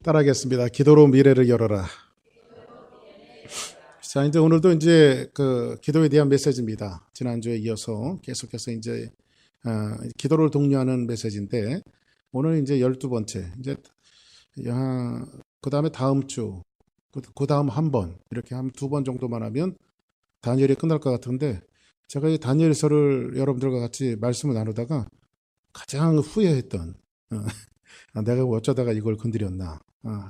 따라하겠습니다. 기도로 미래를 열어라. 자, 이제 오늘도 이제 그 기도에 대한 메시지입니다. 지난주에 이어서 계속해서 이제 기도를 독려하는 메시지인데, 오늘 이제 12번째, 이제 그 다음에 다음 주, 그 다음 한 번, 이렇게 한 2번 정도만 하면 다니엘이 끝날 것 같은데, 제가 이 다니엘서를 여러분들과 같이 말씀을 나누다가 가장 후회했던, 내가 어쩌다가 이걸 건드렸나,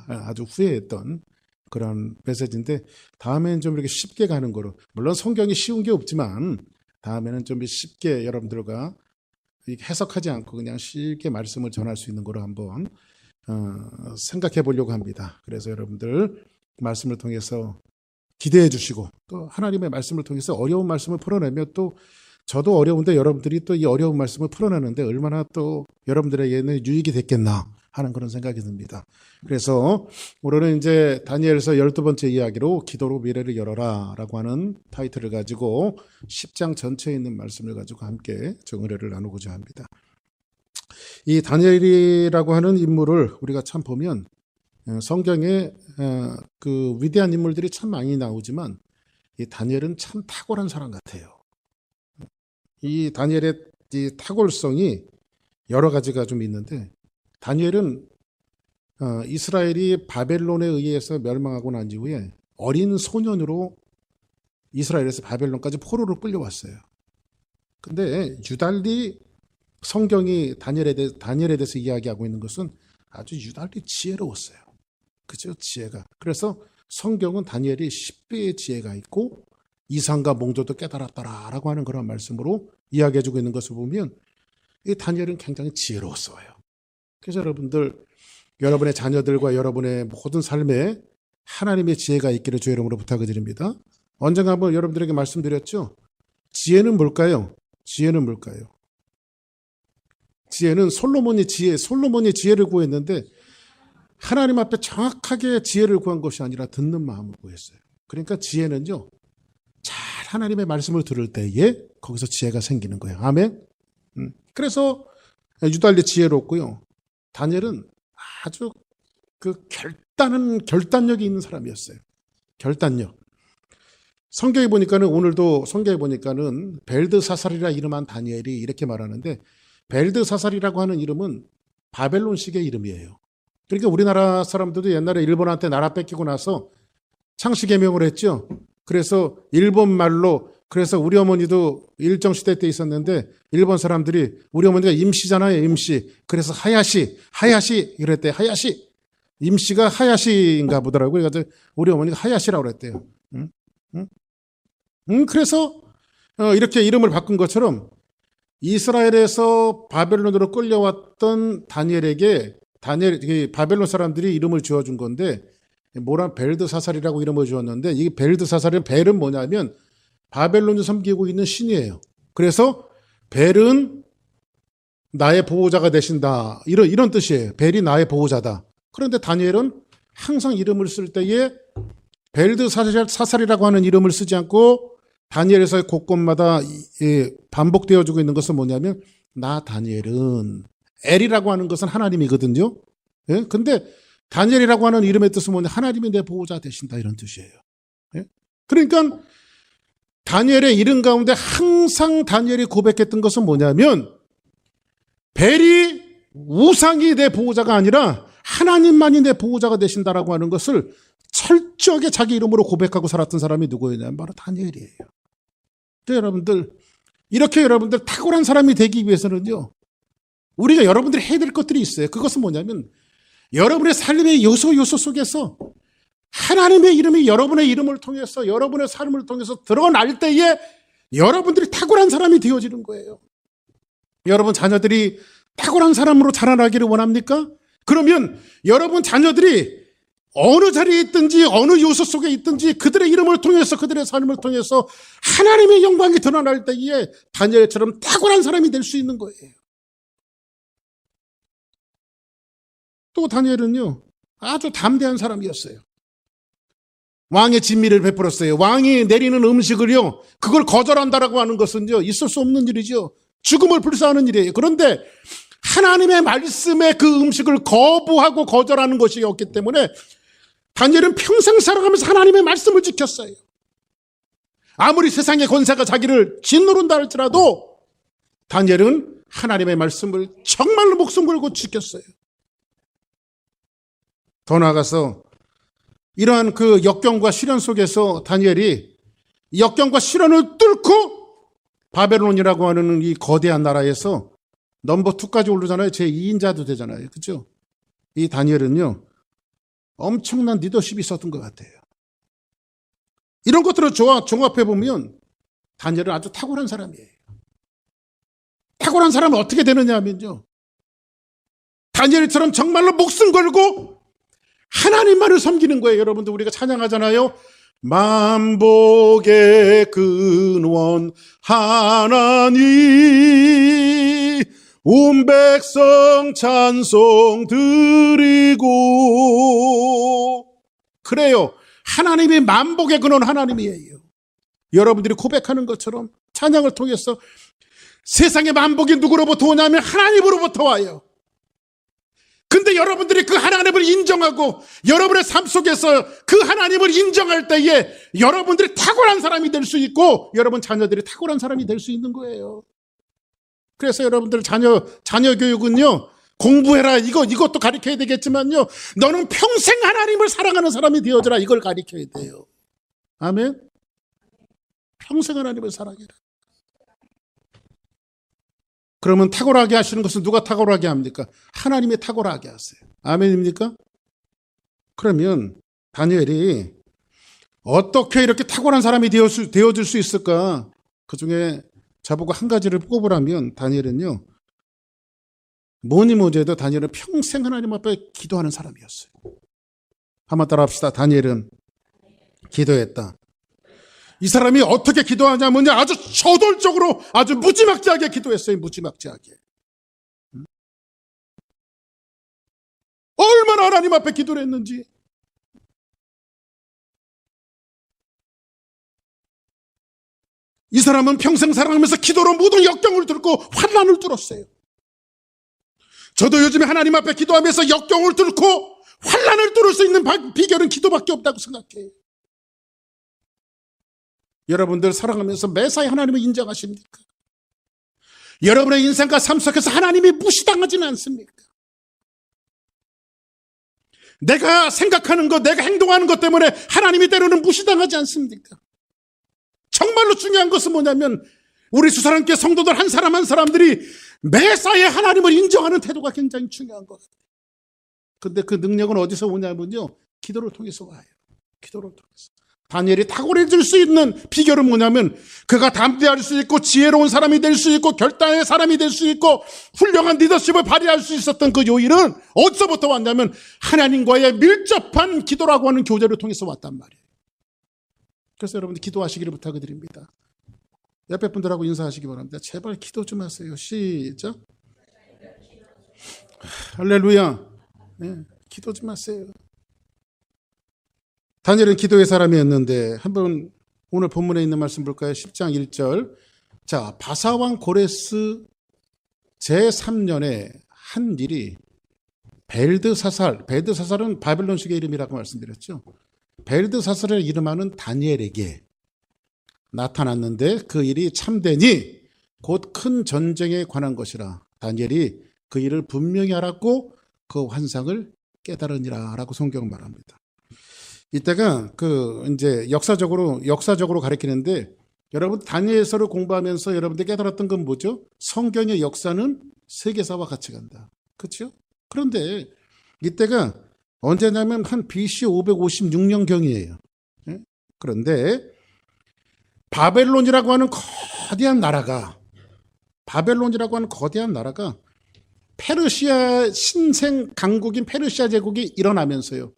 아주 후회했던 그런 메시지인데, 다음에는 좀 이렇게 쉽게 가는 거로, 물론 성경이 쉬운 게 없지만 다음에는 좀 쉽게 여러분들과 해석하지 않고 그냥 쉽게 말씀을 전할 수 있는 거로 한번 생각해 보려고 합니다. 그래서 여러분들 말씀을 통해서 기대해 주시고, 또 하나님의 말씀을 통해서 어려운 말씀을 풀어내면, 또 저도 어려운데 여러분들이 또 이 어려운 말씀을 풀어내는데 얼마나 또 여러분들에게는 유익이 됐겠나 하는 그런 생각이 듭니다. 그래서 오늘은 이제 다니엘서 12번째 이야기로 기도로 미래를 열어라 라고 하는 타이틀을 가지고 10장 전체에 있는 말씀을 가지고 함께 정의를 나누고자 합니다. 이 다니엘이라고 하는 인물을 우리가 참 보면 성경에 그 위대한 인물들이 참 많이 나오지만, 이 다니엘은 참 탁월한 사람 같아요. 이 다니엘의 이 탁월성이 여러 가지가 좀 있는데, 다니엘은 이스라엘이 바벨론에 의해서 멸망하고 난 이후에 어린 소년으로 이스라엘에서 바벨론까지 포로로 끌려왔어요. 근데 유달리 성경이 다니엘에 대해서 이야기하고 있는 것은 아주 유달리 지혜로웠어요. 그죠? 지혜가. 그래서 성경은 다니엘이 10배의 지혜가 있고 이상과 몽조도 깨달았더라라고 하는 그런 말씀으로 이야기해주고 있는 것을 보면, 이 다니엘은 굉장히 지혜로웠어요. 그래서 여러분의 자녀들과 여러분의 모든 삶에 하나님의 지혜가 있기를 주의 이름으로 부탁을 드립니다. 언젠가 한번 여러분들에게 말씀드렸죠? 지혜는 뭘까요? 지혜는 뭘까요? 지혜는 솔로몬이 지혜를 구했는데, 하나님 앞에 정확하게 지혜를 구한 것이 아니라 듣는 마음을 구했어요. 그러니까 지혜는요, 잘 하나님의 말씀을 들을 때에 거기서 지혜가 생기는 거예요. 아멘. 그래서 유달리 지혜롭고요, 다니엘은 아주 그 결단력이 있는 사람이었어요. 결단력. 성경에 보니까는, 오늘도 성경에 보니까는 벨드사살이라 이름한 다니엘이 이렇게 말하는데, 벨드사살이라고 하는 이름은 바벨론식의 이름이에요. 그러니까 우리나라 사람들도 옛날에 일본한테 나라 뺏기고 나서 창씨개명을 했죠. 그래서 일본 말로, 그래서 우리 어머니도 일정 시대 때 있었는데 일본 사람들이, 우리 어머니가 임씨잖아요, 임씨. 그래서 하야시 이랬대. 하야시. 임씨가 하야시인가 보더라고요. 그래서 우리 어머니가 하야시라고 그랬대요. 그래서 이렇게 이름을 바꾼 것처럼 이스라엘에서 바벨론으로 끌려왔던 다니엘에게 바벨론 사람들이 이름을 지어준 건데, 벨드사살이라고 이름을 지었는데, 이 벨드사살의 벨은 뭐냐면 바벨론을 섬기고 있는 신이에요. 그래서 벨은 나의 보호자가 되신다, 이런 뜻이에요. 벨이 나의 보호자다. 그런데 다니엘은 항상 이름을 쓸 때에 벨드사살이라고 하는 이름을 쓰지 않고, 다니엘에서의 곳곳마다 반복되어지고 있는 것은 뭐냐면, 나 다니엘은, 엘이라고 하는 것은 하나님이거든요. 예? 근데 다니엘이라고 하는 이름의 뜻은 뭐냐? 하나님이 내 보호자 되신다, 이런 뜻이에요. 예? 그러니까 다니엘의 이름 가운데 항상 다니엘이 고백했던 것은 뭐냐면, 벨이 우상이 내 보호자가 아니라 하나님만이 내 보호자가 되신다라고 하는 것을 철저하게 자기 이름으로 고백하고 살았던 사람이 누구였냐면 바로 다니엘이에요. 여러분들, 이렇게 여러분들 탁월한 사람이 되기 위해서는요, 우리가 여러분들이 해야 될 것들이 있어요. 그것은 뭐냐면, 여러분의 삶의 요소 속에서 하나님의 이름이 여러분의 이름을 통해서, 여러분의 삶을 통해서 드러날 때에 여러분들이 탁월한 사람이 되어지는 거예요. 여러분 자녀들이 탁월한 사람으로 자라나기를 원합니까? 그러면 여러분 자녀들이 어느 자리에 있든지 어느 요소 속에 있든지 그들의 이름을 통해서, 그들의 삶을 통해서 하나님의 영광이 드러날 때에 다니엘처럼 탁월한 사람이 될 수 있는 거예요. 또 다니엘은요, 아주 담대한 사람이었어요. 왕의 진미를 베풀었어요. 왕이 내리는 음식을요, 그걸 거절한다라고 하는 것은요, 있을 수 없는 일이죠. 죽음을 불사하는 일이에요. 그런데 하나님의 말씀의 그 음식을 거부하고 거절하는 것이었기 때문에 다니엘은 평생 살아가면서 하나님의 말씀을 지켰어요. 아무리 세상의 권세가 자기를 짓누른다 할지라도 다니엘은 하나님의 말씀을 정말로 목숨 걸고 지켰어요. 더 나아가서 이러한 그 역경과 시련 속에서 다니엘이 역경과 시련을 뚫고 바벨론이라고 하는 이 거대한 나라에서 넘버 2까지 오르잖아요. 제2인자도 되잖아요. 그렇죠? 이 다니엘은요, 엄청난 리더십이 있었던 것 같아요. 이런 것들을 종합해 보면 다니엘은 아주 탁월한 사람이에요. 탁월한 사람은 어떻게 되느냐 하면요, 다니엘처럼 정말로 목숨 걸고 하나님만을 섬기는 거예요. 여러분들 우리가 찬양하잖아요. 만복의 근원 하나님 온 백성 찬송 드리고. 그래요. 하나님이 만복의 근원 하나님이에요. 여러분들이 고백하는 것처럼 찬양을 통해서 세상의 만복이 누구로부터 오냐면 하나님으로부터 와요. 근데 여러분들이 그 하나님을 인정하고 여러분의 삶 속에서 그 하나님을 인정할 때에 여러분들이 탁월한 사람이 될 수 있고 여러분 자녀들이 탁월한 사람이 될 수 있는 거예요. 그래서 여러분들 자녀 교육은요, 공부해라 이것도 가르쳐야 되겠지만요, 너는 평생 하나님을 사랑하는 사람이 되어줘라, 이걸 가르쳐야 돼요. 아멘. 평생 하나님을 사랑해라. 그러면 탁월하게 하시는 것은 누가 탁월하게 합니까? 하나님이 탁월하게 하세요. 아멘입니까? 그러면 다니엘이 어떻게 이렇게 탁월한 사람이 되어줄 수 있을까? 그 중에 저보고 한 가지를 꼽으라면 다니엘은요, 뭐니 해도 다니엘은 평생 하나님 앞에 기도하는 사람이었어요. 한번 따라 합시다. 다니엘은 기도했다. 이 사람이 어떻게 기도하냐면요, 아주 저돌적으로 아주 무지막지하게 기도했어요. 무지막지하게. 얼마나 하나님 앞에 기도를 했는지. 이 사람은 평생 살아가면서 기도로 모든 역경을 뚫고 환난을 뚫었어요. 저도 요즘에 하나님 앞에 기도하면서 역경을 뚫고 환난을 뚫을 수 있는 비결은 기도밖에 없다고 생각해요. 여러분들 살아가면서 매사에 하나님을 인정하십니까? 여러분의 인생과 삶 속에서 하나님이 무시당하지는 않습니까? 내가 생각하는 것, 내가 행동하는 것 때문에 하나님이 때로는 무시당하지 않습니까? 정말로 중요한 것은 뭐냐면 우리 주사랑교회 성도들 한 사람 한 사람들이 매사에 하나님을 인정하는 태도가 굉장히 중요한 것 같아요. 근데 그 능력은 어디서 오냐면요, 기도를 통해서 와요. 기도를 통해서. 다니엘이 탁월해질 수 있는 비결은 뭐냐면 그가 담대할 수 있고 지혜로운 사람이 될 수 있고 결단의 사람이 될 수 있고 훌륭한 리더십을 발휘할 수 있었던 그 요일은 어디서부터 왔냐면 하나님과의 밀접한 기도라고 하는 교제를 통해서 왔단 말이에요. 그래서 여러분들 기도하시기를 부탁드립니다. 옆에 분들하고 인사하시기 바랍니다. 제발 기도 좀 하세요. 시작. 할렐루야. 네, 기도 좀 하세요. 다니엘은 기도의 사람이었는데 한번 오늘 본문에 있는 말씀 볼까요? 10장 1절. 자, 바사왕 고레스 제3년에 한 일이 벨드사살은 바벨론식의 이름이라고 말씀드렸죠. 벨드사살을 이름하는 다니엘에게 나타났는데 그 일이 참되니 곧 큰 전쟁에 관한 것이라. 다니엘이 그 일을 분명히 알았고 그 환상을 깨달으니라 라고 성경은 말합니다. 이때가 이제 역사적으로 가리키는데 여러분 다니엘서를 공부하면서 여러분들 깨달았던 건 뭐죠? 성경의 역사는 세계사와 같이 간다. 그렇죠? 그런데 이때가 언제냐면 한 BC 556년경이에요. 그런데 바벨론이라고 하는 거대한 나라가 페르시아 신생 강국인 페르시아 제국이 일어나면서요.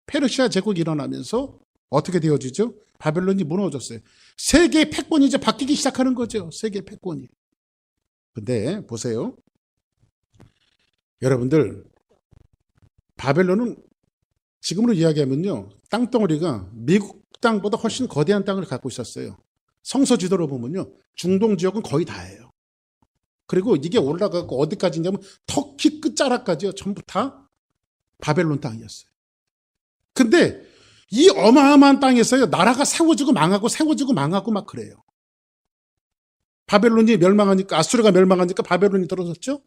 페르시아 제국이 일어나면서 어떻게 되어지죠? 바벨론이 무너졌어요. 세계의 패권이 이제 바뀌기 시작하는 거죠. 세계의 패권이. 근데 보세요. 여러분들 바벨론은 지금으로 이야기하면요, 땅덩어리가 미국 땅보다 훨씬 거대한 땅을 갖고 있었어요. 성서 지도로 보면요, 중동 지역은 거의 다예요. 그리고 이게 올라가고 어디까지냐면 터키 끝자락까지요. 전부 다 바벨론 땅이었어요. 근데 이 어마어마한 땅에서요, 나라가 세워지고 망하고 막 그래요. 바벨론이 멸망하니까, 아수르가 멸망하니까 바벨론이 들어섰죠.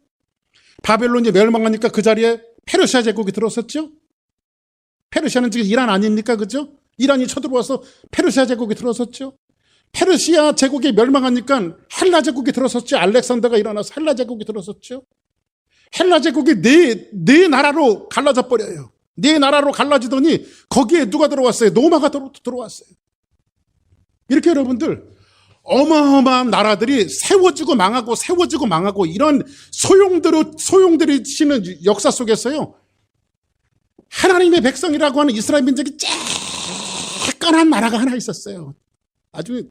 바벨론이 멸망하니까 그 자리에 페르시아 제국이 들어섰죠. 페르시아는 지금 이란 아닙니까? 그죠? 이란이 쳐들어와서 페르시아 제국이 들어섰죠. 페르시아 제국이 멸망하니까 헬라 제국이 들어섰죠. 알렉산더가 일어나서 헬라 제국이 들어섰죠. 헬라 제국이 네 나라로 갈라져 버려요. 네 나라로 갈라지더니 거기에 누가 들어왔어요? 로마가 들어왔어요. 이렇게 여러분들 어마어마한 나라들이 세워지고 망하고 이런 소용들이 치는 역사 속에서요, 하나님의 백성이라고 하는 이스라엘 민족이 쬐깐한 나라가 하나 있었어요. 아주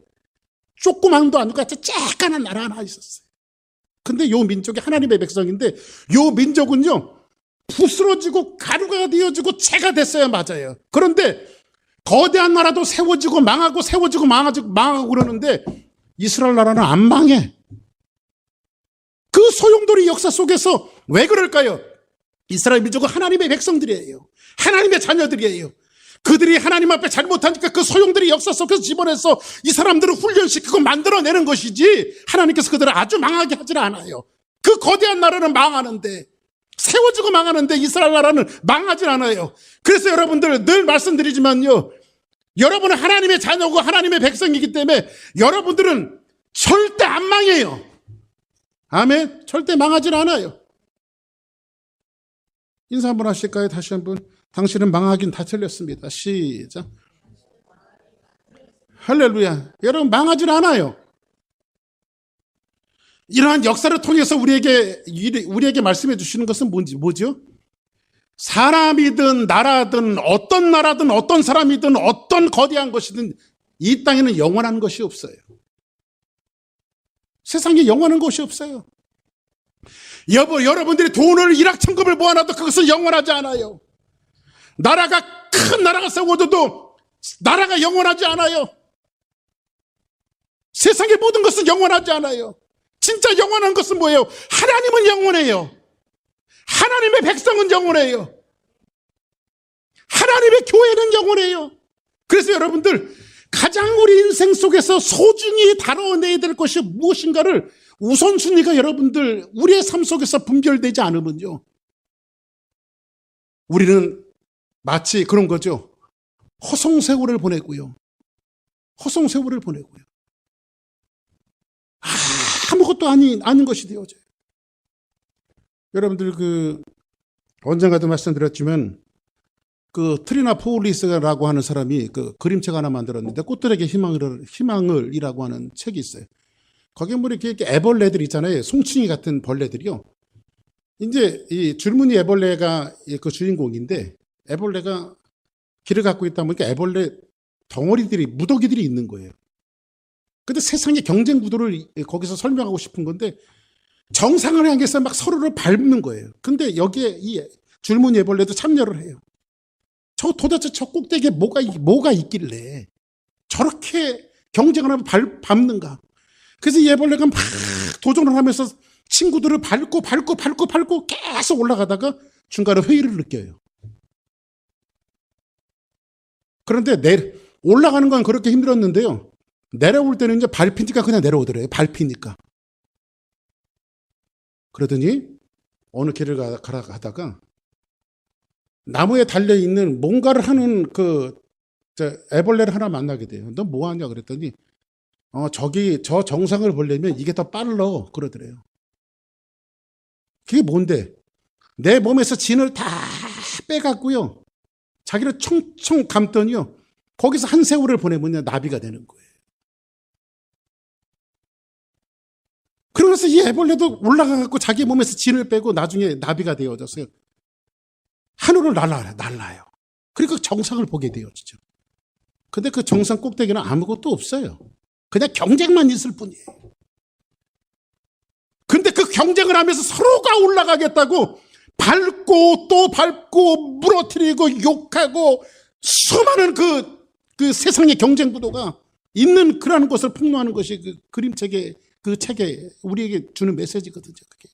조그만도 아니고 쬐깐한 나라 하나 있었어요. 근데 요 민족이 하나님의 백성인데 요 민족은요, 부스러지고 가루가 되어지고 재가 됐어야 맞아요. 그런데 거대한 나라도 세워지고 망하고 그러는데 이스라엘 나라는 안 망해. 그 소용돌이 역사 속에서 왜 그럴까요? 이스라엘 민족은 하나님의 백성들이에요. 하나님의 자녀들이에요. 그들이 하나님 앞에 잘못하니까 그 소용들이 역사 속에서 집어내서 이 사람들을 훈련시키고 만들어내는 것이지, 하나님께서 그들을 아주 망하게 하질 않아요. 그 거대한 나라는 망하는데, 세워지고 망하는데 이스라엘 나라는 망하질 않아요. 그래서 여러분들 늘 말씀드리지만요, 여러분은 하나님의 자녀고 하나님의 백성이기 때문에 여러분들은 절대 안 망해요. 아멘. 절대 망하질 않아요. 인사 한번 하실까요? 다시 한번. 당신은 망하긴 다 틀렸습니다. 시작. 할렐루야. 여러분 망하질 않아요. 이러한 역사를 통해서 우리에게 말씀해 주시는 것은 뭐죠? 사람이든 나라든 어떤 나라든 어떤 사람이든 어떤 거대한 것이든 이 땅에는 영원한 것이 없어요. 세상에 영원한 것이 없어요. 여러분들이 돈을 일확천금을 모아놔도 그것은 영원하지 않아요. 큰 나라가 세워져도 나라가 영원하지 않아요. 세상의 모든 것은 영원하지 않아요. 진짜 영원한 것은 뭐예요? 하나님은 영원해요. 하나님의 백성은 영원해요. 하나님의 교회는 영원해요. 그래서 여러분들 가장 우리 인생 속에서 소중히 다뤄내야 될 것이 무엇인가를 우선순위가 여러분들 우리의 삶 속에서 분별되지 않으면요, 우리는 마치 그런 거죠. 허송세월을 보내고요. 아무것도 아닌 것이 되어져요. 여러분들 언젠가도 말씀드렸지만 트리나 포울리스라고 하는 사람이 그림책 하나 만들었는데 꽃들에게 희망을이라고 하는 책이 있어요. 거기에 뭐 이렇게 애벌레들 있잖아요. 송충이 같은 벌레들이요. 이제 이 줄무늬 애벌레가 그 주인공인데, 애벌레가 길을 갖고 있다 보니까 애벌레 덩어리들이, 무더기들이 있는 거예요. 근데 세상의 경쟁 구도를 거기서 설명하고 싶은 건데, 정상을 향해서 막 서로를 밟는 거예요. 근데 여기에 이 줄무늬 애벌레도 참여를 해요. 도대체 저 꼭대기에 뭐가 있길래 저렇게 경쟁을 하면 밟는가. 그래서 이 애벌레가 막 도전을 하면서 친구들을 밟고 계속 올라가다가 중간에 회의를 느껴요. 그런데 올라가는 건 그렇게 힘들었는데요, 내려올 때는 이제 밟히니까 그냥 내려오더래요. 밟히니까. 그러더니 어느 길을 가다가 나무에 달려있는 뭔가를 하는 애벌레를 하나 만나게 돼요. 너 뭐 하냐 그랬더니 저 정상을 보려면 이게 더 빨라 그러더래요. 그게 뭔데? 내 몸에서 진을 다 빼갖고요, 자기를 청청 감더니요, 거기서 한 세월을 보내면 나비가 되는 거예요. 그러면서 이 애벌레도 올라가갖고 자기 몸에서 진을 빼고 나중에 나비가 되어졌어요. 하늘을 날라요. 그리고 정상을 보게 되어지죠. 근데 그 정상 꼭대기는 아무것도 없어요. 그냥 경쟁만 있을 뿐이에요. 근데 그 경쟁을 하면서 서로가 올라가겠다고 밟고 또 밟고 무너뜨리고 욕하고 수많은 그 세상의 경쟁 구도가 있는 그러한 것을 폭로하는 것이 그 그림책의 그 책에 우리에게 주는 메시지거든요. 그게.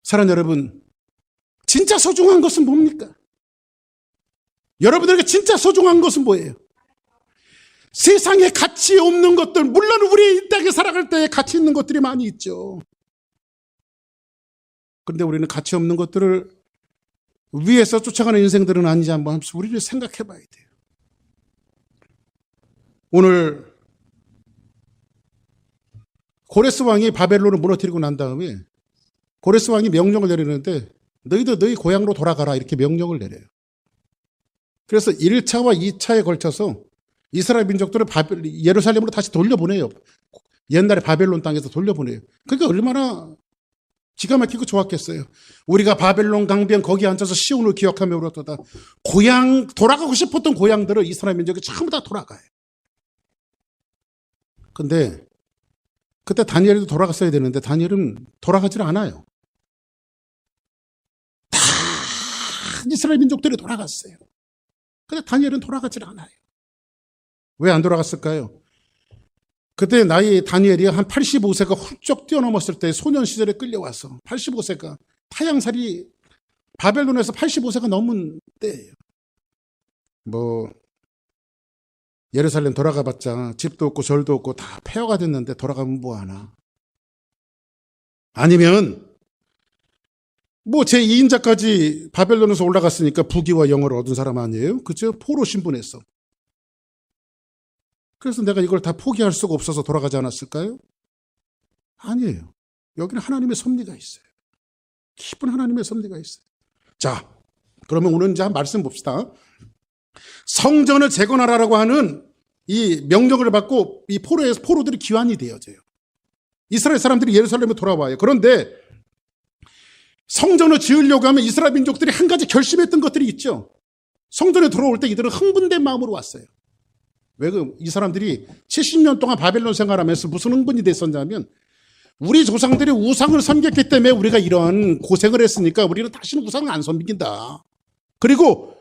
사랑하는 여러분, 진짜 소중한 것은 뭡니까? 여러분들에게 진짜 소중한 것은 뭐예요? 세상에 가치 없는 것들, 물론 우리 이 땅에 살아갈 때 가치 있는 것들이 많이 있죠. 그런데 우리는 가치 없는 것들을 위해서 쫓아가는 인생들은 아니지 한번 우리를 생각해 봐야 돼요. 오늘 고레스 왕이 바벨론을 무너뜨리고 난 다음에 고레스 왕이 명령을 내리는데 너희들 너희 고향으로 돌아가라 이렇게 명령을 내려요. 그래서 1차와 2차에 걸쳐서 이스라엘 민족들을 예루살렘으로 다시 돌려보내요. 옛날에 바벨론 땅에서 돌려보내요. 그러니까 얼마나 기가 막히고 좋았겠어요. 우리가 바벨론 강변 거기 앉아서 시온을 기억하며 울었도다. 고향, 돌아가고 싶었던 고향들을 이스라엘 민족이 전부 다 돌아가요. 근데 그때 다니엘도 돌아갔어야 되는데 다니엘은 돌아가질 않아요. 다 이스라엘 민족들이 돌아갔어요. 근데 다니엘은 돌아가질 않아요. 왜 안 돌아갔을까요? 그때 나이 다니엘이 한 85세가 훌쩍 뛰어넘었을 때 소년 시절에 끌려와서 85세가 타향살이 바벨론에서 85세가 넘은 때예요. 예루살렘 돌아가봤자 집도 없고 절도 없고 다 폐허가 됐는데 돌아가면 뭐하나? 아니면 제2인자까지 바벨론에서 올라갔으니까 부귀와 영어를 얻은 사람 아니에요? 그죠? 포로 신분에서. 그래서 내가 이걸 다 포기할 수가 없어서 돌아가지 않았을까요? 아니에요. 여기는 하나님의 섭리가 있어요. 깊은 하나님의 섭리가 있어요. 자, 그러면 오늘 이제 한 말씀 봅시다. 성전을 재건하라고 하는 이 명령을 받고 이 포로들이 귀환이 되어져요. 이스라엘 사람들이 예루살렘에 돌아와요. 그런데 성전을 지으려고 하면 이스라엘 민족들이 한 가지 결심했던 것들이 있죠. 성전에 들어올 때 이들은 흥분된 마음으로 왔어요. 왜 이 사람들이 70년 동안 바벨론 생활하면서 무슨 흥분이 됐었냐면 우리 조상들이 우상을 섬겼기 때문에 우리가 이런 고생을 했으니까 우리는 다시는 우상을 안 섬긴다. 그리고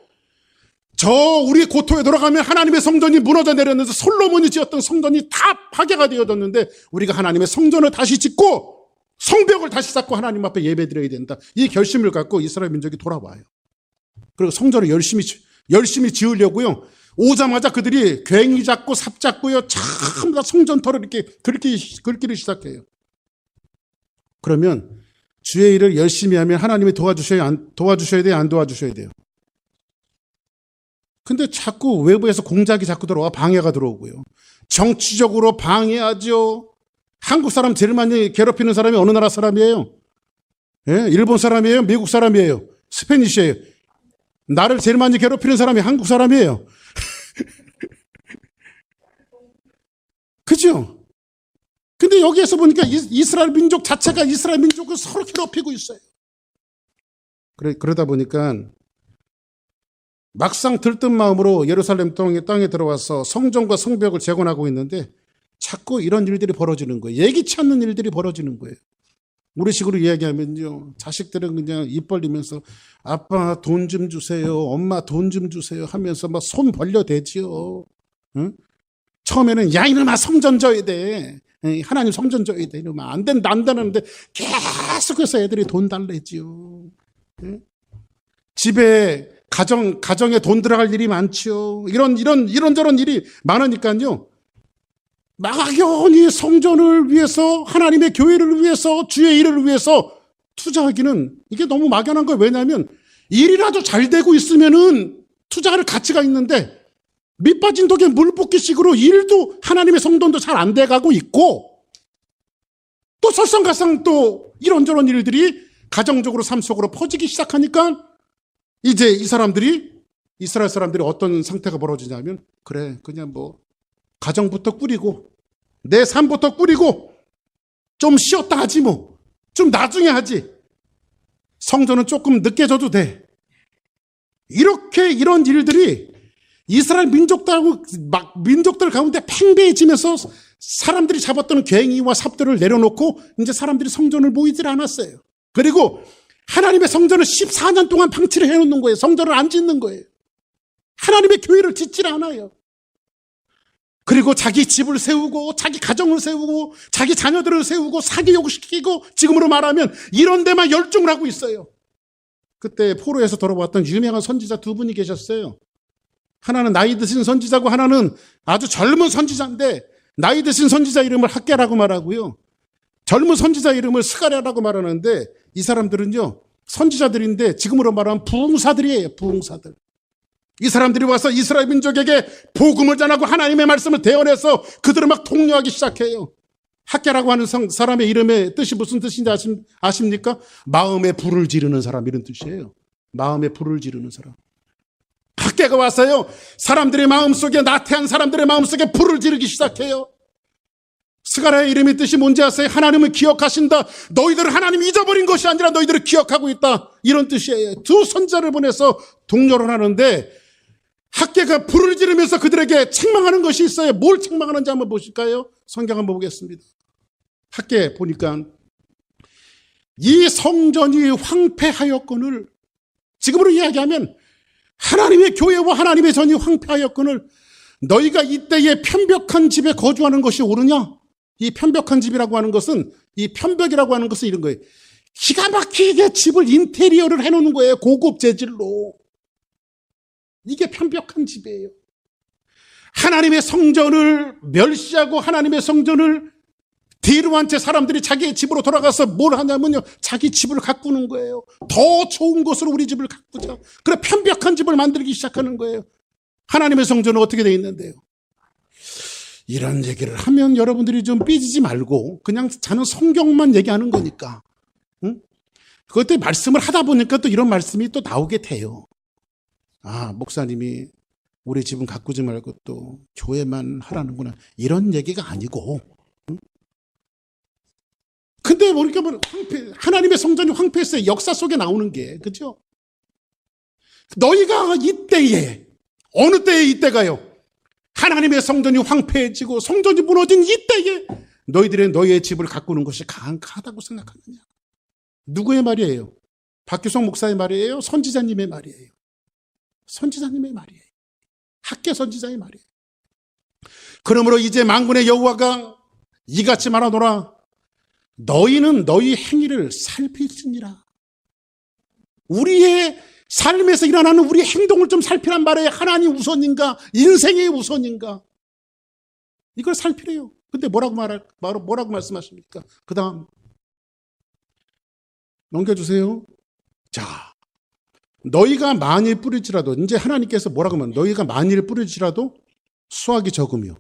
우리 고토에 돌아가면 하나님의 성전이 무너져 내렸는데 솔로몬이 지었던 성전이 다 파괴가 되어졌는데 우리가 하나님의 성전을 다시 짓고 성벽을 다시 쌓고 하나님 앞에 예배드려야 된다. 이 결심을 갖고 이스라엘 민족이 돌아와요. 그리고 성전을 열심히 지으려고요. 오자마자 그들이 괭이 잡고 삽 잡고요. 전부 다 성전터를 이렇게 긁기를 시작해요. 그러면 주의 일을 열심히 하면 하나님이 도와주셔야 돼요? 안 도와주셔야 돼요? 근데 자꾸 외부에서 공작이 자꾸 들어와 방해가 들어오고요. 정치적으로 방해하죠. 한국 사람 제일 많이 괴롭히는 사람이 어느 나라 사람이에요? 예? 일본 사람이에요? 미국 사람이에요? 스페니쉬예요? 나를 제일 많이 괴롭히는 사람이 한국 사람이에요. 그죠? 근데 여기에서 보니까 이스라엘 민족 자체가 이스라엘 민족을 서로 괴롭히고 있어요. 그러다 보니까 막상 들뜬 마음으로 예루살렘 땅에 들어와서 성전과 성벽을 재건하고 있는데 자꾸 이런 일들이 벌어지는 거예요. 예기치 않는 일들이 벌어지는 거예요. 우리 식으로 이야기하면요. 자식들은 그냥 입 벌리면서 아빠 돈 좀 주세요. 엄마 돈 좀 주세요 하면서 막 손 벌려대지요. 응? 처음에는 야 이놈아 성전 져야 돼. 하나님 성전 져야 돼. 이놈아 안 된다는데 계속해서 애들이 돈 달래지요. 응? 집에 가정에 돈 들어갈 일이 많지요. 이런저런 일이 많으니까요. 막연히 성전을 위해서 하나님의 교회를 위해서 주의 일을 위해서 투자하기는 이게 너무 막연한 거예요. 왜냐하면 일이라도 잘 되고 있으면은 투자할 가치가 있는데 밑빠진 독에 물 붓기식으로 일도 하나님의 성전도 잘 안 돼가고 있고 또 설상가상 또 이런저런 일들이 가정적으로 삶 속으로 퍼지기 시작하니까 이제 이스라엘 사람들이 어떤 상태가 벌어지냐면 그래 그냥 가정부터 꾸리고 내 삶부터 꾸리고 좀 쉬었다 하지 좀 나중에 하지 성전은 조금 늦게 져도 돼. 이런 일들이 이스라엘 민족들 가운데 팽배해지면서 사람들이 잡았던 괭이와 삽들을 내려놓고 이제 사람들이 성전을 모이질 않았어요. 그리고 하나님의 성전을 14년 동안 방치를 해놓는 거예요. 성전을 안 짓는 거예요. 하나님의 교회를 짓질 않아요. 그리고 자기 집을 세우고 자기 가정을 세우고 자기 자녀들을 세우고 사기욕을 시키고 지금으로 말하면 이런 데만 열중을 하고 있어요. 그때 포로에서 돌아왔던 유명한 선지자 두 분이 계셨어요. 하나는 나이 드신 선지자고 하나는 아주 젊은 선지자인데 나이 드신 선지자 이름을 학개라고 말하고요. 젊은 선지자 이름을 스가랴라고 말하는데 이 사람들은요. 선지자들인데 지금으로 말하면 부흥사들이에요. 부흥사들. 이 사람들이 와서 이스라엘 민족에게 복음을 전하고 하나님의 말씀을 대언해서 그들을 막 독려하기 시작해요. 학개라고 하는 사람의 이름의 뜻이 무슨 뜻인지 아십니까? 마음에 불을 지르는 사람 이런 뜻이에요. 마음에 불을 지르는 사람. 학개가 와서요. 사람들의 마음속에 나태한 사람들의 마음속에 불을 지르기 시작해요. 스가랴의 이름의 뜻이 뭔지 아세요? 하나님을 기억하신다. 너희들을 하나님 잊어버린 것이 아니라 너희들을 기억하고 있다. 이런 뜻이에요. 두 선자를 보내서 독려를 하는데 학개가 불을 지르면서 그들에게 책망하는 것이 있어요. 뭘 책망하는지 한번 보실까요? 성경 한번 보겠습니다. 학개 보니까 이 성전이 황폐하였거늘 지금으로 이야기하면 하나님의 교회와 하나님의 전이 황폐하였거늘 너희가 이때에 편벽한 집에 거주하는 것이 옳으냐? 이 편벽한 집이라고 하는 것은 이 편벽이라고 하는 것은 이런 거예요. 기가 막히게 집을 인테리어를 해놓는 거예요. 고급 재질로. 이게 편벽한 집이에요. 하나님의 성전을 멸시하고 하나님의 성전을 뒤로 한 채 사람들이 자기의 집으로 돌아가서 뭘 하냐면요. 자기 집을 가꾸는 거예요. 더 좋은 곳으로 우리 집을 가꾸자. 그래 편벽한 집을 만들기 시작하는 거예요. 하나님의 성전은 어떻게 되어 있는데요? 이런 얘기를 하면 여러분들이 좀 삐지지 말고 그냥 자는 성경만 얘기하는 거니까. 응? 그것도 말씀을 하다 보니까 또 이런 말씀이 또 나오게 돼요. 아, 목사님이 우리 집은 가꾸지 말고 또 교회만 하라는구나. 이런 얘기가 아니고. 응? 근데 우리가 뭐 하나님의 성전이 황폐했어요. 역사 속에 나오는 게. 그죠? 너희가 이때에, 어느 때에 이때가요? 하나님의 성전이 황폐해지고 성전이 무너진 이때에 너희의 집을 가꾸는 것이 가능하다고 생각하느냐? 누구의 말이에요? 박규성 목사의 말이에요? 선지자님의 말이에요? 선지자님의 말이에요. 학개 선지자의 말이에요. 그러므로 이제 만군의 여호와가 이같이 말하노라. 너희는 너희 행위를 살필지니라. 우리의 삶에서 일어나는 우리의 행동을 좀 살피란 말이에요. 하나님 우선인가? 인생이 우선인가? 이걸 살피래요. 근데 뭐라고 말씀하십니까? 그 다음 넘겨주세요. 자, 너희가 많이 뿌릴지라도 이제 하나님께서 뭐라고 하면 너희가 많이 뿌릴지라도 수확이 적으며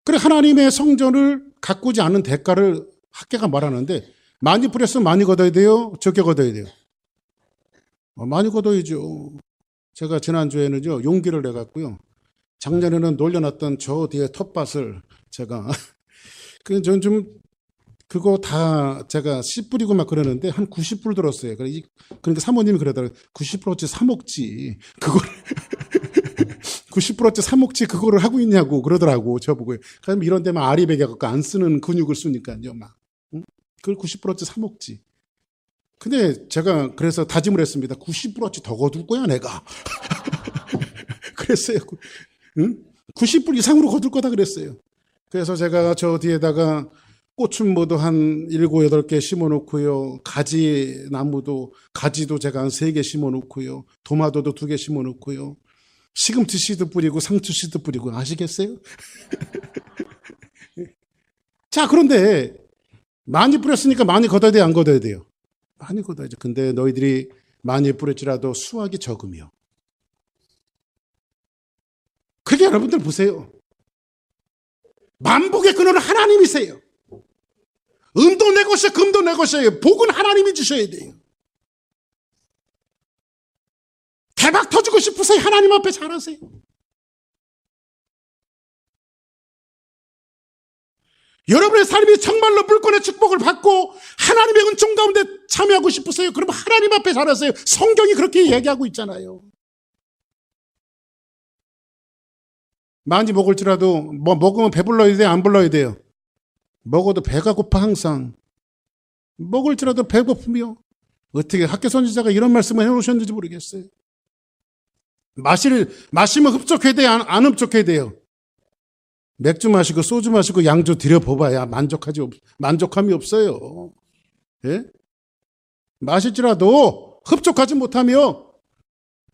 그래 하나님의 성전을 가꾸지 않는 대가를 학개가 말하는데 많이 뿌렸으면 많이 걷어야 돼요? 적게 걷어야 돼요? 많이 걷어야죠. 제가 지난주에는요 용기를 내갖고요 작년에는 놀려놨던 저 뒤에 텃밭을 제가 전 좀 그거 다 제가 씨 뿌리고 막 그러는데 한 90불 들었어요. 그러니까 사모님이 그러더라고요. 90%어치 사먹지. 그걸 90%어치 사먹지 그거를 하고 있냐고 그러더라고 저보고. 그럼 이런 데만 아리백이갖고 안 쓰는 근육을 쓰니까요. 막. 응? 그걸 90%어치 사먹지. 근데 제가 그래서 다짐을 했습니다. 90%어치 더 거둘 거야 내가. 그랬어요. 응? 90불 이상으로 거둘 거다 그랬어요. 그래서 제가 저 뒤에다가 꽃춘모도 한 7, 8개 심어놓고요. 가지도 제가 한 3개 심어놓고요. 도마도도 2개 심어놓고요. 시금치 씨도 뿌리고 상추 씨도 뿌리고 아시겠어요? 자, 그런데 많이 뿌렸으니까 많이 걷어야 돼요? 안 걷어야 돼요? 많이 걷어야죠. 근데 너희들이 많이 뿌렸지라도 수확이 적으며. 그게 여러분들 보세요. 만복의 근원은 하나님이세요. 은도 내 것이요 금도 내 것이에요. 복은 하나님이 주셔야 돼요. 대박 터지고 싶으세요? 하나님 앞에 잘하세요. 여러분의 삶이 정말로 물권의 축복을 받고 하나님의 은총 가운데 참여하고 싶으세요? 그럼 하나님 앞에 잘하세요. 성경이 그렇게 얘기하고 있잖아요. 많이 먹을지라도 뭐 먹으면 배불러야 돼요? 안 불러야 돼요? 먹어도 배가 고파 항상. 먹을지라도 배고프며. 어떻게 학개 선지자가 이런 말씀을 해놓으셨는지 모르겠어요. 마시면 흡족해야 돼요? 안 흡족해야 돼요? 맥주 마시고 소주 마시고 양주 들여봐봐야 만족함이 없어요. 예? 마실지라도 흡족하지 못하며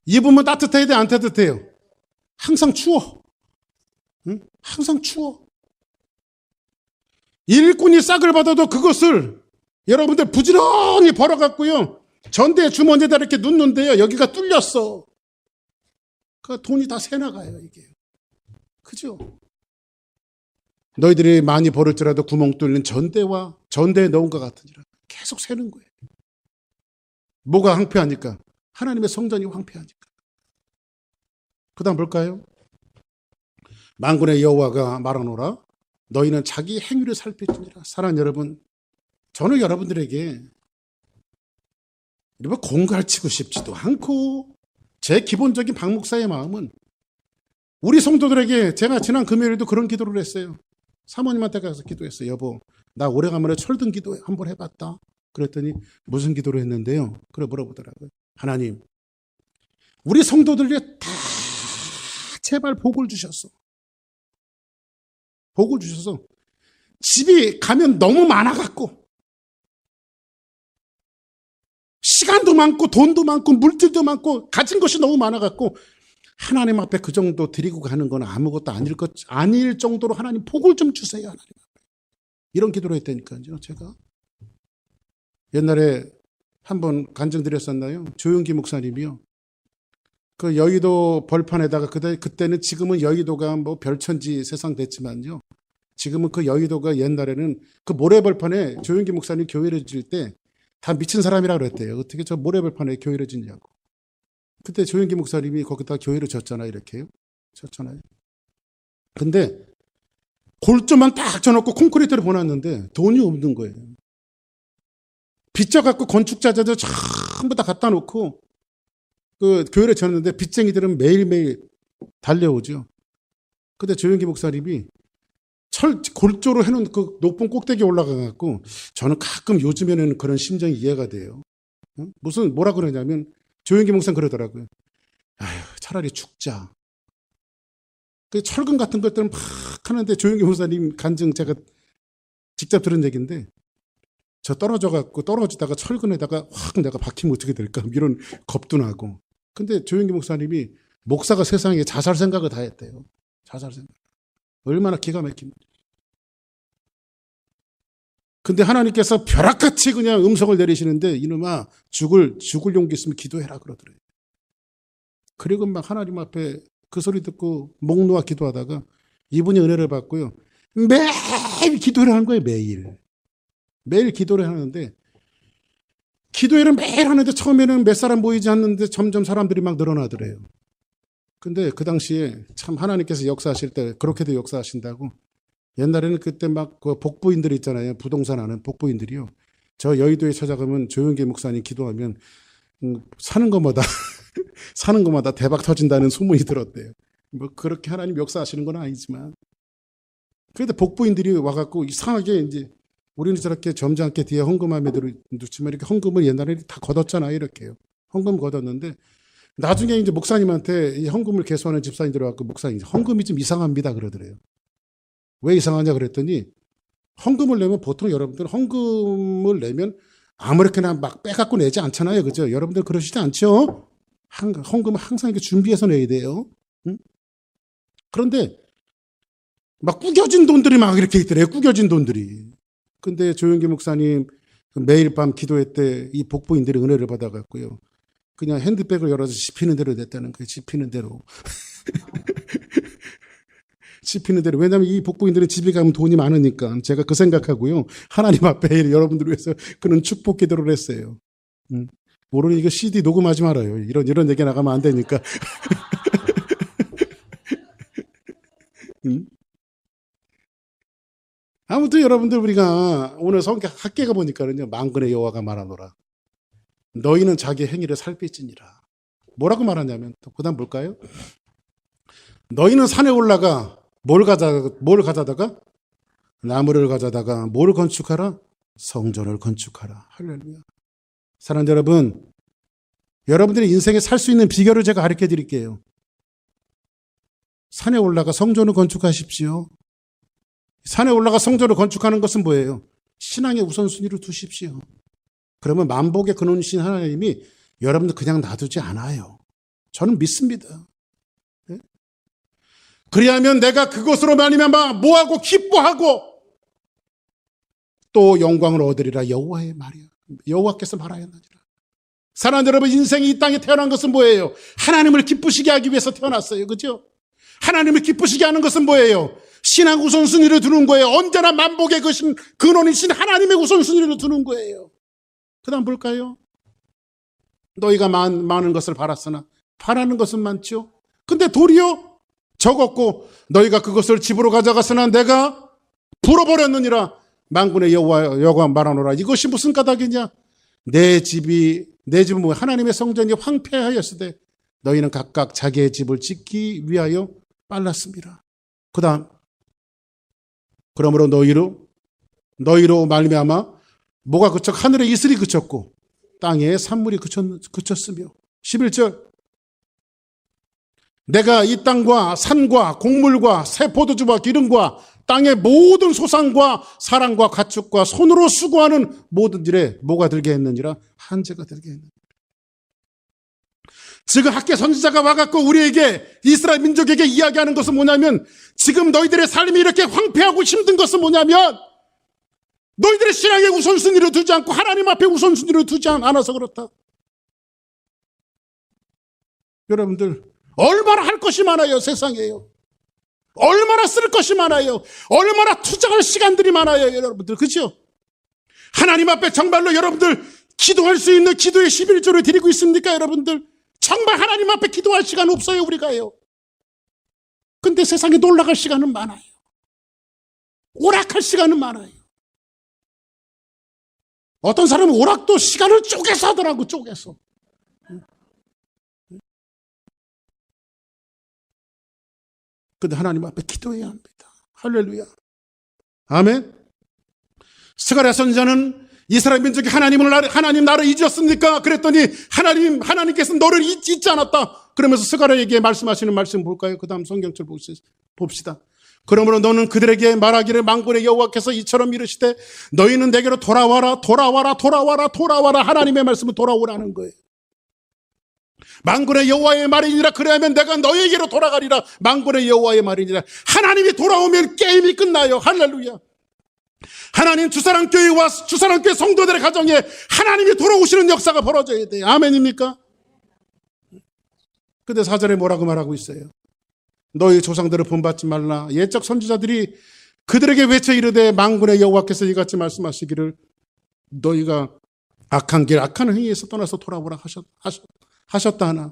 입으면 따뜻해야 돼? 안 따뜻해요? 항상 추워. 응? 항상 추워. 일꾼이 싹을 받아도 그것을 여러분들 부지런히 벌어갖고요. 전대 주머니에다 이렇게 눕는데요. 여기가 뚫렸어. 그 돈이 다 새나가요, 이게. 그죠? 너희들이 많이 벌을지라도 구멍 뚫린 전대에 넣은 것 같으니라. 계속 새는 거예요. 뭐가 황폐하니까? 하나님의 성전이 황폐하니까. 그 다음 볼까요? 만군의 여호와가 말하노라. 너희는 자기 행위를 살필지니라. 사랑하는 여러분, 저는 여러분들에게 이런 공갈치고 싶지도 않고, 제 기본적인 박 목사의 마음은 우리 성도들에게, 제가 지난 금요일에도 그런 기도를 했어요. 사모님한테 가서 기도했어요. 여보, 나 오래간만에 철든 기도 한번 해봤다. 그랬더니 무슨 기도를 했는데요? 그래 물어보더라고요. 하나님, 우리 성도들에게 다 제발 복을 주셨어. 복을 주셔서 집이 가면 너무 많아갖고 시간도 많고 돈도 많고 물질도 많고 가진 것이 너무 많아갖고 하나님 앞에 그 정도 드리고 가는 건 아무것도 아닐 정도로 하나님 복을 좀 주세요. 하나님 앞에. 이런 기도를 했다니까요. 제가 옛날에 한번 간증드렸었나요? 조용기 목사님이요. 그 여의도 벌판에다가 그때는 지금은 여의도가 뭐 별천지 세상 됐지만요. 지금은 그 여의도가 옛날에는 그 모래벌판에 조용기 목사님 교회를 지을 때 다 미친 사람이라고 그랬대요. 어떻게 저 모래벌판에 교회를 짓냐고. 그때 조용기 목사님이 거기다 교회를 졌잖아요. 이렇게요. 졌잖아요. 근데 골조만 딱 져놓고 콘크리트를 보놨는데 돈이 없는 거예요. 빚져갖고 건축자들 전부 다 갖다 놓고 그 교회를 졌는데 빚쟁이들은 매일매일 달려오죠. 근데 조용기 목사님이 골조로 해놓은 그 높은 꼭대기에 올라가갖고 저는 가끔 요즘에는 그런 심정이 이해가 돼요. 뭐라 그러냐면 조용기 목사는 그러더라고요. 아휴, 차라리 죽자. 그 철근 같은 것들은 막 하는데 조용기 목사님 간증 제가 직접 들은 얘기인데 저 떨어지다가 철근에다가 확 내가 박히면 어떻게 될까 이런 겁도 나고. 근데 조용기 목사님이 목사가 세상에 자살 생각을 다 했대요. 자살 생각. 얼마나 기가 막힙니다. 근데 하나님께서 벼락같이 그냥 음성을 내리시는데 이놈아 죽을 용기 있으면 기도해라 그러더래요. 그리고 막 하나님 앞에 그 소리 듣고 목 놓아 기도하다가 이분이 은혜를 받고요. 매일 기도를 하는 거예요. 매일 기도를 하는데 기도회를 매일 하는데 처음에는 몇 사람 모이지 않는데 점점 사람들이 막 늘어나더래요. 근데 그 당시에 참 하나님께서 역사하실 때 그렇게도 역사하신다고 옛날에는 그때 막 그 복부인들 있잖아요. 부동산 하는 복부인들이요. 저 여의도에 찾아가면 조용기 목사님 기도하면 사는 것마다 사는 것마다 대박 터진다는 소문이 들었대요. 뭐 그렇게 하나님 역사하시는 건 아니지만 그래도 복부인들이 와갖고 이상하게 이제 우리는 저렇게 점잖게 뒤에 헌금함에 놓치면 이렇게 헌금을 옛날에 다 걷었잖아요. 이렇게요. 헌금 걷었는데 나중에 이제 목사님한테 이 헌금을 개수하는 집사님 들어와서 목사님 헌금이 좀 이상합니다 그러더래요. 왜 이상하냐 그랬더니 헌금을 내면 보통 여러분들 헌금을 내면 아무렇게나 막 빼갖고 내지 않잖아요. 그죠? 여러분들 그러시지 않죠? 헌금은 항상 이렇게 준비해서 내야 돼요. 응? 그런데 막 구겨진 돈들이 막 이렇게 있더래요. 구겨진 돈들이. 근데 조용기 목사님 매일 밤 기도회 때 이 복부인들이 은혜를 받아갖고요. 그냥 핸드백을 열어서 씹히는 대로 냈다는 거예요. 씹히는 대로. 씹히는 대로. 왜냐하면 이 복부인들은 집에 가면 돈이 많으니까 제가 그 생각하고요. 하나님 앞에 여러분들을 위해서 그런 축복 기도를 했어요. 모르니 이거 CD 녹음하지 말아요. 이런 얘기 나가면 안 되니까. 아무튼 여러분들 우리가 오늘 성경 학계가 보니까는요. 만군의 여호와가 말하노라. 너희는 자기 행위를 살필지니라. 뭐라고 말하냐면 또 그다음 볼까요? 너희는 산에 올라가 뭘 가져다가 나무를 가져다가 뭘 건축하라? 성전을 건축하라. 할렐루야. 사랑하는 여러분, 여러분들이 인생에 살 수 있는 비결을 제가 가르쳐 드릴게요. 산에 올라가 성전을 건축하십시오. 산에 올라가 성전을 건축하는 것은 뭐예요? 신앙의 우선순위를 두십시오. 그러면 만복의 근원이신 하나님이 여러분들 그냥 놔두지 않아요. 저는 믿습니다. 네? 그리하면 내가 그것으로 말미암아 뭐하고 기뻐하고 또 영광을 얻으리라. 여호와의 말이야. 여호와께서 말하였느니라. 사랑하는 여러분, 인생이 이 땅에 태어난 것은 뭐예요? 하나님을 기쁘시게 하기 위해서 태어났어요. 그렇죠? 하나님을 기쁘시게 하는 것은 뭐예요? 신앙 우선순위를 두는 거예요. 언제나 만복의 근원이신 하나님의 우선순위를 두는 거예요. 그 다음 볼까요? 너희가 많은 것을 바랐으나 바라는 것은 많죠. 근데 도리어 적었고 너희가 그것을 집으로 가져갔으나 내가 불어버렸느니라. 만군의 여호와 말하노라. 이것이 무슨 까닭이냐? 내 집은 뭐 하나님의 성전이 황폐하였을 때 너희는 각각 자기의 집을 짓기 위하여 빨랐습니다. 그 다음, 그러므로 너희로 말미암아 뭐가 그쳐? 하늘의 이슬이 그쳤고 땅에 산물이 그쳤으며. 11절, 내가 이 땅과 산과 곡물과 새 포도주와 기름과 땅의 모든 소산과 사랑과 가축과 손으로 수고하는 모든 일에 뭐가 들게 했느니라? 한재가 들게 했느니라. 지금 학개 선지자가 와갖고 우리에게, 이스라엘 민족에게 이야기하는 것은 뭐냐면, 지금 너희들의 삶이 이렇게 황폐하고 힘든 것은 뭐냐면 너희들의 신앙의 우선순위를 두지 않고 하나님 앞에 우선순위를 두지 않아서 그렇다. 여러분들 얼마나 할 것이 많아요. 세상에요. 얼마나 쓸 것이 많아요. 얼마나 투자할 시간들이 많아요. 여러분들, 그렇죠? 하나님 앞에 정말로 여러분들 기도할 수 있는 기도의 11조를 드리고 있습니까? 여러분들 정말 하나님 앞에 기도할 시간 없어요. 우리가요. 근데 세상에 놀러갈 시간은 많아요. 오락할 시간은 많아요. 어떤 사람은 오락도 시간을 쪼개서 하더라고. 쪼개서. 근데 하나님 앞에 기도해야 합니다. 할렐루야. 아멘. 스가랴 선지자는 이스라엘 민족이 하나님 나를 잊었습니까? 그랬더니 하나님께서 너를 잊지 않았다. 그러면서 스가랴에게 말씀하시는 말씀 볼까요? 그 다음 성경절 봅시다. 그러므로 너는 그들에게 말하기를 만군의 여호와께서 이처럼 이르시되 너희는 내게로 돌아와라. 하나님의 말씀은 돌아오라는 거예요. 만군의 여호와의 말이니라. 그래야면 내가 너에게로 돌아가리라. 만군의 여호와의 말이니라. 하나님이 돌아오면 게임이 끝나요. 할렐루야. 하나님 주사랑교회와 주사랑교회 성도들의 가정에 하나님이 돌아오시는 역사가 벌어져야 돼요. 아멘입니까? 근데 4절에 뭐라고 말하고 있어요? 너희 조상들을 본받지 말라. 옛적 선지자들이 그들에게 외쳐 이르되 만군의 여호와께서 이같이 말씀하시기를 너희가 악한 행위에서 떠나서 돌아오라 하셨다 하나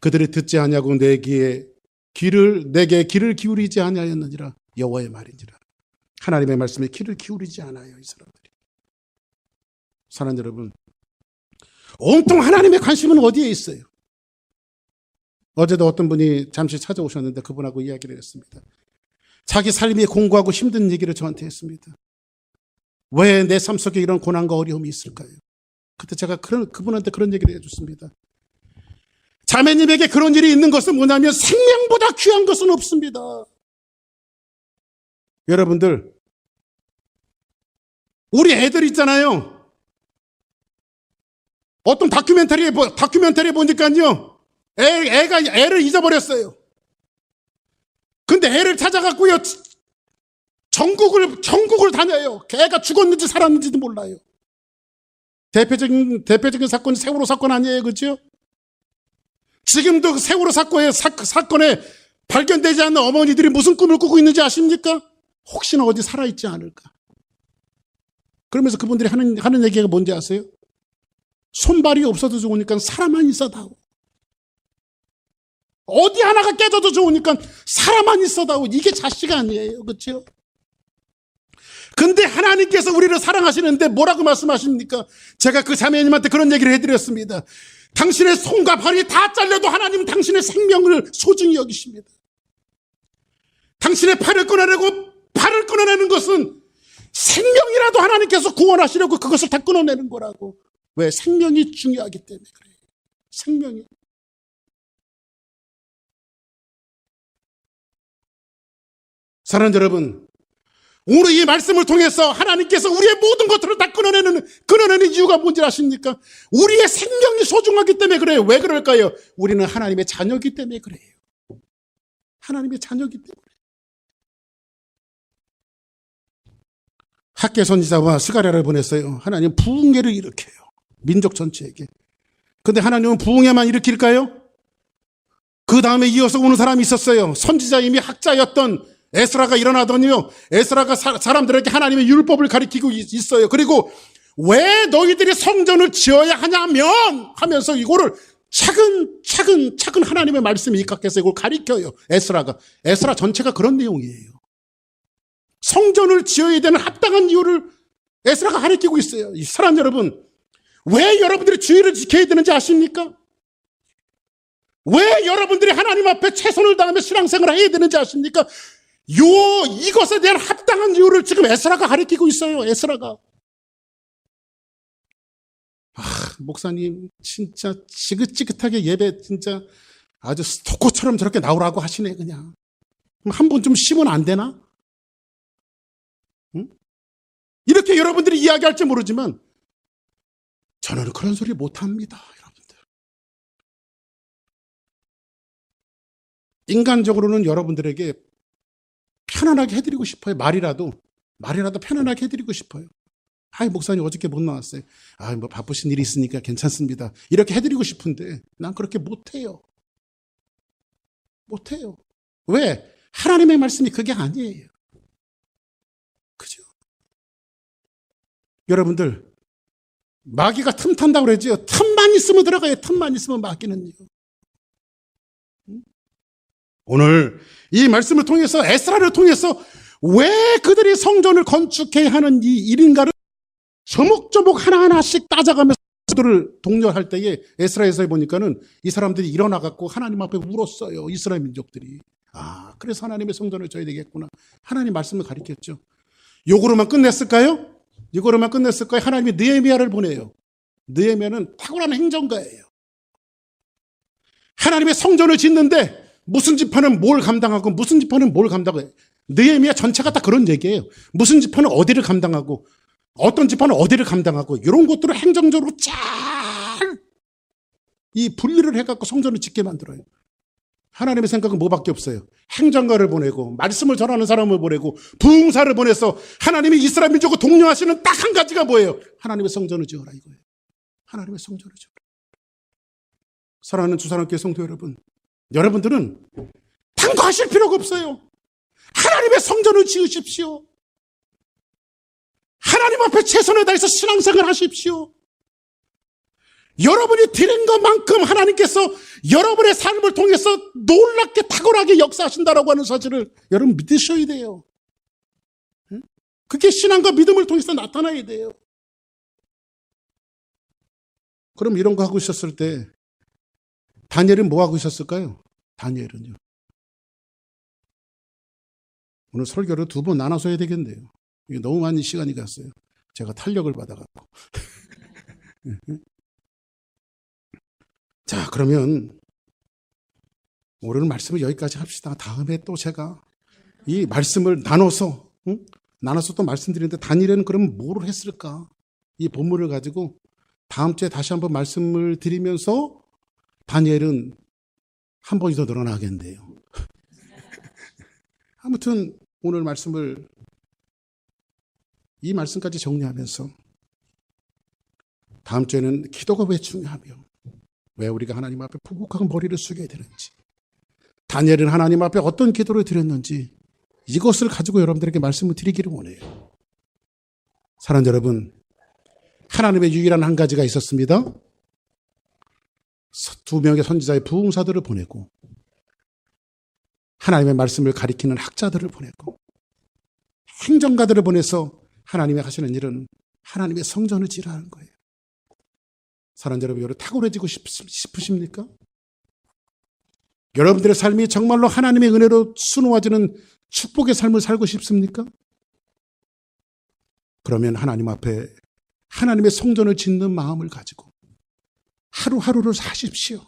그들이 듣지 아니하고 내게 길을 기울이지 아니하였느니라. 여호와의 말이니라. 하나님의 말씀에 귀를 기울이지 않아요. 이 사람들이. 사랑하는 여러분, 온통 하나님의 관심은 어디에 있어요? 어제도 어떤 분이 잠시 찾아오셨는데 그분하고 이야기를 했습니다. 자기 삶이 공고하고 힘든 얘기를 저한테 했습니다. 왜 내 삶 속에 이런 고난과 어려움이 있을까요? 그때 제가 그분한테 그런 얘기를 해줬습니다. 자매님에게 그런 일이 있는 것은 뭐냐면 생명보다 귀한 것은 없습니다. 여러분들, 우리 애들 있잖아요. 어떤 다큐멘터리에 보니까요. 애를 잊어버렸어요. 근데 애를 찾아갖고요. 전국을 다녀요. 애가 죽었는지 살았는지도 몰라요. 대표적인 사건이 세월호 사건 아니에요. 그렇죠? 지금도 세월호 사건에 발견되지 않는 어머니들이 무슨 꿈을 꾸고 있는지 아십니까? 혹시나 어디 살아있지 않을까. 그러면서 그분들이 하는 얘기가 뭔지 아세요? 손발이 없어도 좋으니까 사람만 있어다오. 어디 하나가 깨져도 좋으니까 사람만 있어다오. 이게 자식 아니에요. 그렇죠? 근데 하나님께서 우리를 사랑하시는데 뭐라고 말씀하십니까? 제가 그 자매님한테 그런 얘기를 해드렸습니다. 당신의 손과 발이 다 잘려도 하나님은 당신의 생명을 소중히 여기십니다. 당신의 팔을 끊어내는 것은 생명이라도 하나님께서 구원하시려고 그것을 다 끊어내는 거라고. 왜? 생명이 중요하기 때문에 그래요. 생명이. 사랑하는 여러분, 오늘 이 말씀을 통해서 하나님께서 우리의 모든 것들을 다 끊어내는 이유가 뭔지 아십니까? 우리의 생명이 소중하기 때문에 그래요. 왜 그럴까요? 우리는 하나님의 자녀이기 때문에 그래요. 하나님의 자녀이기 때문에. 학개 선지자와 스가랴를 보냈어요. 하나님 부흥회를 일으켜요. 민족 전체에게. 근데 하나님은 부흥회만 일으킬까요? 그 다음에 이어서 오는 사람이 있었어요. 선지자임이 학자였던 에스라가 일어나더니요. 에스라가 사람들에게 하나님의 율법을 가리키고 있어요. 그리고 왜 너희들이 성전을 지어야 하냐면 하면서 이거를 차근 하나님의 말씀이 입각해서 이걸 가리켜요. 에스라 전체가 그런 내용이에요. 성전을 지어야 되는 합당한 이유를 에스라가 가리키고 있어요. 이 사람 여러분, 왜 여러분들이 주의를 지켜야 되는지 아십니까? 왜 여러분들이 하나님 앞에 최선을 다하며 신앙생활을 해야 되는지 아십니까? 이것에 대한 합당한 이유를 지금 에스라가 가리키고 있어요. 에스라가. 목사님 진짜 지긋지긋하게 예배 진짜 아주 스토커처럼 저렇게 나오라고 하시네 그냥. 그럼 한 번 좀 쉬면 안 되나? 응? 이렇게 여러분들이 이야기할지 모르지만 저는 그런 소리 못합니다. 여러분들. 인간적으로는 여러분들에게 편안하게 해드리고 싶어요. 말이라도 편안하게 해드리고 싶어요. 목사님 어저께 못 나왔어요. 뭐 바쁘신 일이 있으니까 괜찮습니다. 이렇게 해드리고 싶은데 난 그렇게 못해요. 왜? 하나님의 말씀이 그게 아니에요. 그죠? 여러분들 마귀가 틈 탄다고 그러죠. 틈만 있으면 들어가요. 틈만 있으면 마귀는요. 오늘 이 말씀을 통해서 에스라를 통해서 왜 그들이 성전을 건축해야 하는 이 일인가를 조목조목 하나하나씩 따져가면서 그들을 독려할 때에 에스라에서 보니까는 이 사람들이 일어나갖고 하나님 앞에 울었어요. 이스라엘 민족들이. 그래서 하나님의 성전을 져야 되겠구나. 하나님 말씀을 가리켰죠. 요거로만 끝냈을까요? 하나님이 느헤미야를 보내요. 느헤미야는 탁월한 행정가예요. 하나님의 성전을 짓는데 무슨 지파는 뭘 감당하고 무슨 지파는 뭘 감당해요. 느헤미야 전체가 다 그런 얘기예요. 무슨 지파는 어디를 감당하고 어떤 지파는 어디를 감당하고 이런 것들을 행정적으로 잘 이 분리를 해갖고 성전을 짓게 만들어요. 하나님의 생각은 뭐밖에 없어요. 행정가를 보내고 말씀을 전하는 사람을 보내고 부흥사를 보내서 하나님이 이스라엘 민족을 독려하시는 딱 한 가지가 뭐예요? 하나님의 성전을 지어라 이거예요. 하나님의 성전을 지어라. 사랑하는 주산학교의 성도 여러분, 여러분들은 탐구하실 필요가 없어요. 하나님의 성전을 지으십시오. 하나님 앞에 최선을 다해서 신앙생활 하십시오. 여러분이 드린 것만큼 하나님께서 여러분의 삶을 통해서 놀랍게 탁월하게 역사하신다라고 하는 사실을 여러분 믿으셔야 돼요. 그게 신앙과 믿음을 통해서 나타나야 돼요. 그럼 이런 거 하고 있었을 때 다니엘은 뭐 하고 있었을까요? 다니엘은요. 오늘 설교를 2번 나눠서 해야 되겠네요. 이게 너무 많은 시간이 갔어요. 제가 탄력을 받아갖고. 자, 그러면 오늘 말씀을 여기까지 합시다. 다음에 또 제가 이 말씀을 나눠서 또 말씀드리는데 다니엘은 그럼 뭐를 했을까? 이 본문을 가지고 다음 주에 다시 한번 말씀을 드리면서 다니엘은 한 번이 더 늘어나겠네요. 아무튼 오늘 말씀을 이 말씀까지 정리하면서 다음 주에는 기도가 왜 중요하며 왜 우리가 하나님 앞에 푹푹하게 머리를 숙여야 되는지, 다니엘은 하나님 앞에 어떤 기도를 드렸는지 이것을 가지고 여러분들에게 말씀을 드리기를 원해요. 사랑하는 여러분, 하나님의 유일한 한 가지가 있었습니다. 2명의 선지자의 부흥사들을 보내고 하나님의 말씀을 가리키는 학자들을 보냈고 행정가들을 보내서 하나님이 하시는 일은 하나님의 성전을 지으라는 거예요. 사랑하는 여러분, 여러분 탁월해지고 싶으십니까? 여러분들의 삶이 정말로 하나님의 은혜로 수놓아지는 축복의 삶을 살고 싶습니까? 그러면 하나님 앞에 하나님의 성전을 짓는 마음을 가지고 하루하루를 사십시오.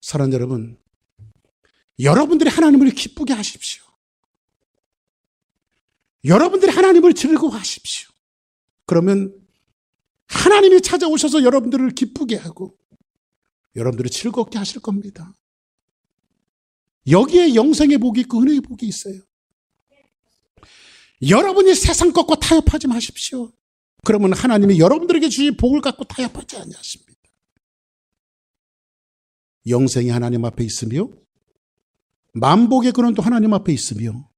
사랑하는 여러분, 여러분들이 하나님을 기쁘게 하십시오. 여러분들이 하나님을 즐거워하십시오. 그러면 하나님이 찾아오셔서 여러분들을 기쁘게 하고 여러분들을 즐겁게 하실 겁니다. 여기에 영생의 복이 있고 은혜의 복이 있어요. 여러분이 세상 것과 타협하지 마십시오. 그러면 하나님이 여러분들에게 주신 복을 갖고 타협하지 아니하십니다. 영생이 하나님 앞에 있으며 만복의 근원도 하나님 앞에 있으며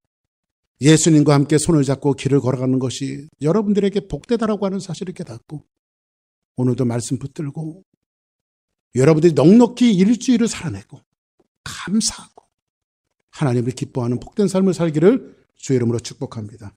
예수님과 함께 손을 잡고 길을 걸어가는 것이 여러분들에게 복되다라고 하는 사실을 깨닫고 오늘도 말씀 붙들고 여러분들이 넉넉히 일주일을 살아내고 감사하고 하나님을 기뻐하는 복된 삶을 살기를 주의 이름으로 축복합니다.